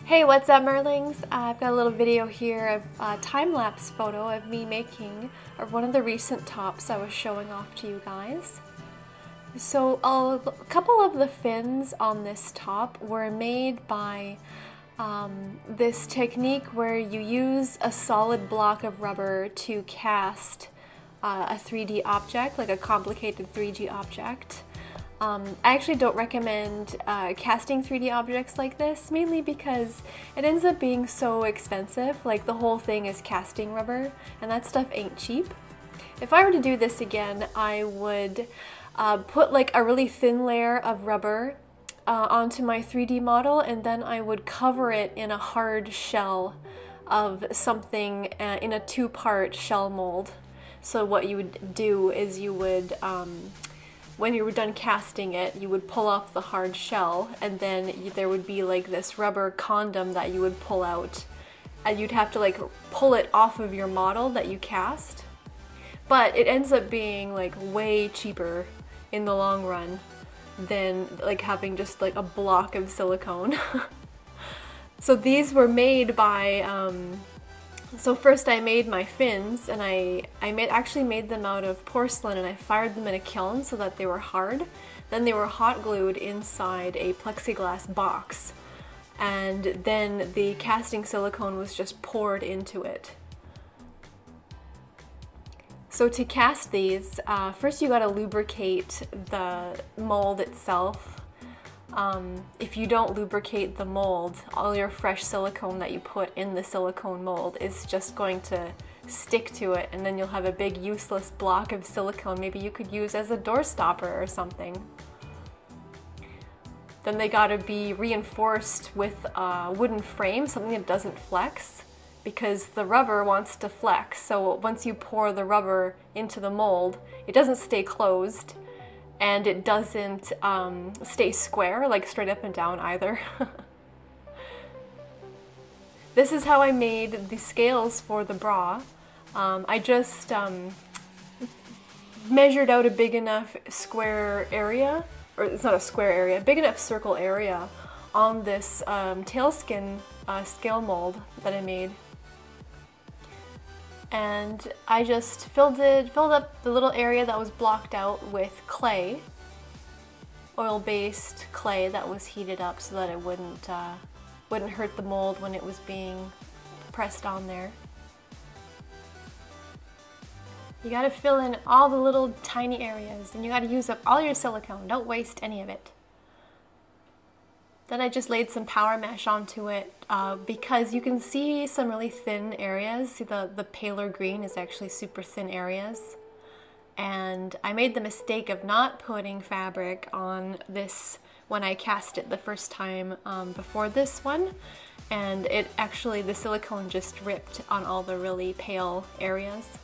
Hey, what's up, Merlings? I've got a little video here of a time-lapse photo of me making one of the recent tops I was showing off to you guys. So a couple of the fins on this top were made by this technique where you use a solid block of rubber to cast a 3D object, like a complicated 3D object. I actually don't recommend casting 3D objects like this, mainly because it ends up being so expensive. Like, the whole thing is casting rubber, and that stuff ain't cheap. If I were to do this again, I would put like a really thin layer of rubber onto my 3D model, and then I would cover it in a hard shell of something in a two-part shell mold. So what you would do is you would when you were done casting it, you would pull off the hard shell, and then there would be like this rubber condom that you would pull out, and you'd have to like pull it off of your model that you cast. But it ends up being like way cheaper in the long run than like having just like a block of silicone. So these were made by so first I made my fins, and I actually made them out of porcelain, and I fired them in a kiln so that they were hard. Then they were hot glued inside a plexiglass box, and then the casting silicone was just poured into it. So to cast these, first you gotta lubricate the mold itself. If you don't lubricate the mold, all your fresh silicone that you put in the silicone mold is just going to stick to it, and then you'll have a big useless block of silicone maybe you could use as a door stopper or something. Then they gotta be reinforced with a wooden frame, something that doesn't flex, because the rubber wants to flex. So once you pour the rubber into the mold, it doesn't stay closed, and it doesn't stay square, like straight up and down either. This is how I made the scales for the bra. I just measured out a big enough square area, or it's not a square area, big enough circle area on this tailskin scale mold that I made. And I just filled up the little area that was blocked out with clay, oil-based clay that was heated up so that it wouldn't hurt the mold when it was being pressed on there. You gotta fill in all the little tiny areas, and you gotta use up all your silicone. Don't waste any of it. Then I just laid some power mesh onto it because you can see some really thin areas. See, the paler green is actually super thin areas. And I made the mistake of not putting fabric on this when I cast it the first time before this one. And it actually, the silicone just ripped on all the really pale areas.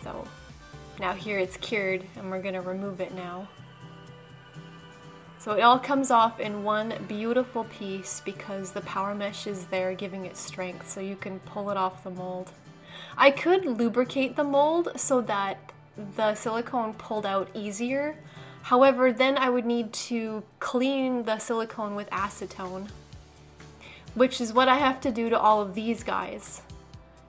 So now here it's cured, and we're gonna remove it now. So it all comes off in one beautiful piece because the power mesh is there giving it strength, so you can pull it off the mold. I could lubricate the mold so that the silicone pulled out easier. However, then I would need to clean the silicone with acetone, which is what I have to do to all of these guys.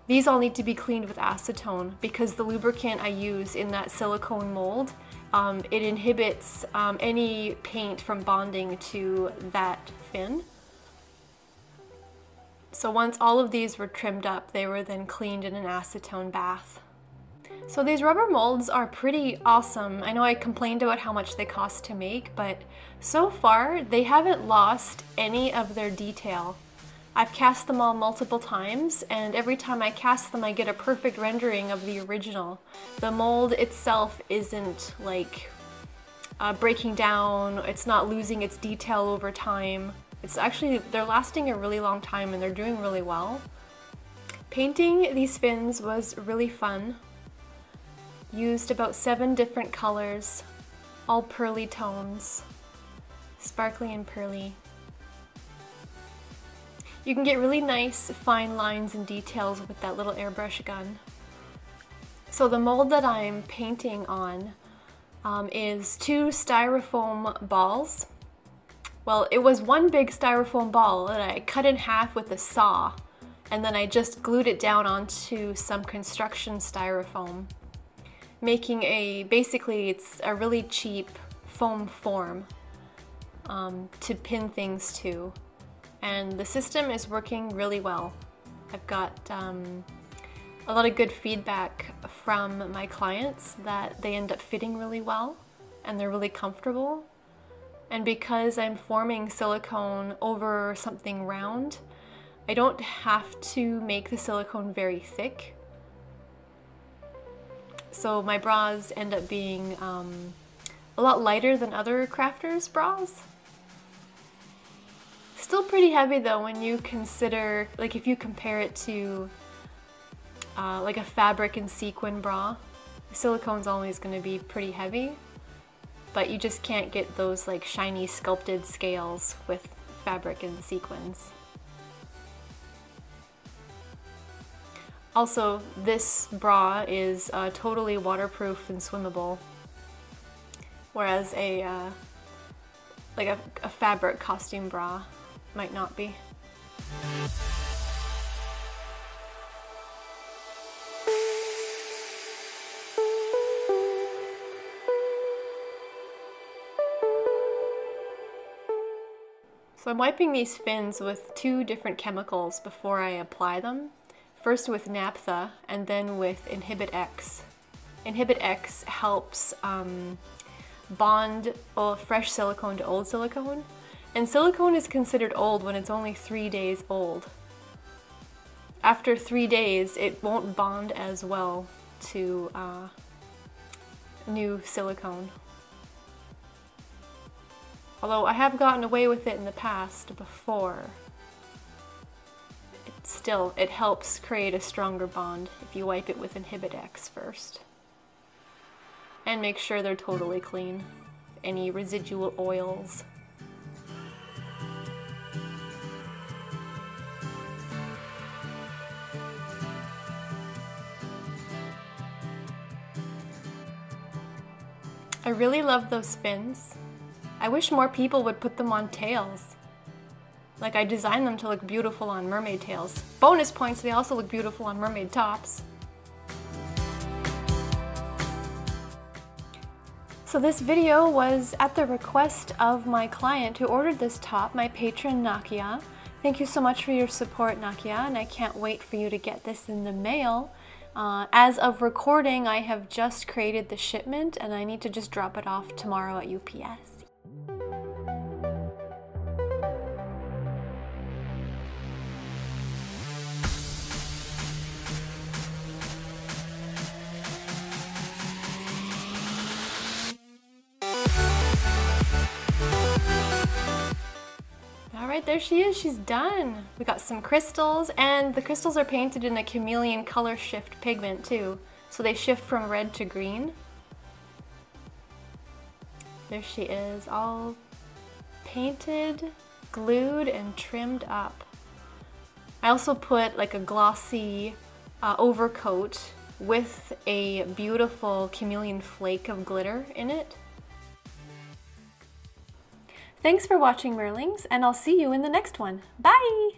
These all need to be cleaned with acetone because the lubricant I use in that silicone mold, it inhibits any paint from bonding to that fin. So once all of these were trimmed up, they were then cleaned in an acetone bath. So these rubber molds are pretty awesome. I know I complained about how much they cost to make, but so far they haven't lost any of their detail. I've cast them all multiple times, and every time I cast them I get a perfect rendering of the original. The mold itself isn't like breaking down, it's not losing its detail over time. It's actually, they're lasting a really long time and they're doing really well. Painting these fins was really fun. Used about 7 different colors all pearly tones, sparkly and pearly. You can get really nice fine lines and details with that little airbrush gun. So the mold that I'm painting on is 2 styrofoam balls. Well, it was one big styrofoam ball that I cut in half with a saw, and then I just glued it down onto some construction styrofoam, making basically it's a really cheap foam form to pin things to. And the system is working really well. I've got a lot of good feedback from my clients that they end up fitting really well and they're really comfortable. And because I'm forming silicone over something round, I don't have to make the silicone very thick. So my bras end up being a lot lighter than other crafters' bras. Still pretty heavy though when you consider, like if you compare it to like a fabric and sequin bra. Silicone's always going to be pretty heavy, but you just can't get those like shiny sculpted scales with fabric and sequins. Also, this bra is totally waterproof and swimmable, whereas a fabric costume bra might not be. So I'm wiping these fins with 2 different chemicals before I apply them. First with naphtha and then with Inhibit X. Inhibit X helps bond fresh silicone to old silicone. And silicone is considered old when it's only 3 days old. After 3 days, it won't bond as well to new silicone. Although I have gotten away with it in the past before, it helps create a stronger bond if you wipe it with Inhibit X first. And make sure they're totally clean. Any residual oils. I really love those fins. I wish more people would put them on tails. Like, I designed them to look beautiful on mermaid tails. Bonus points, they also look beautiful on mermaid tops. So this video was at the request of my client who ordered this top, my patron Nakia. Thank you so much for your support, Nakia, and I can't wait for you to get this in the mail. As of recording, I have just created the shipment and I need to just drop it off tomorrow at UPS. Alright, there she is, she's done. We got some crystals, and the crystals are painted in a chameleon color shift pigment too. So they shift from red to green. There she is, all painted, glued, and trimmed up. I also put like a glossy overcoat with a beautiful chameleon flake of glitter in it. Thanks for watching, Merlings, and I'll see you in the next one. Bye!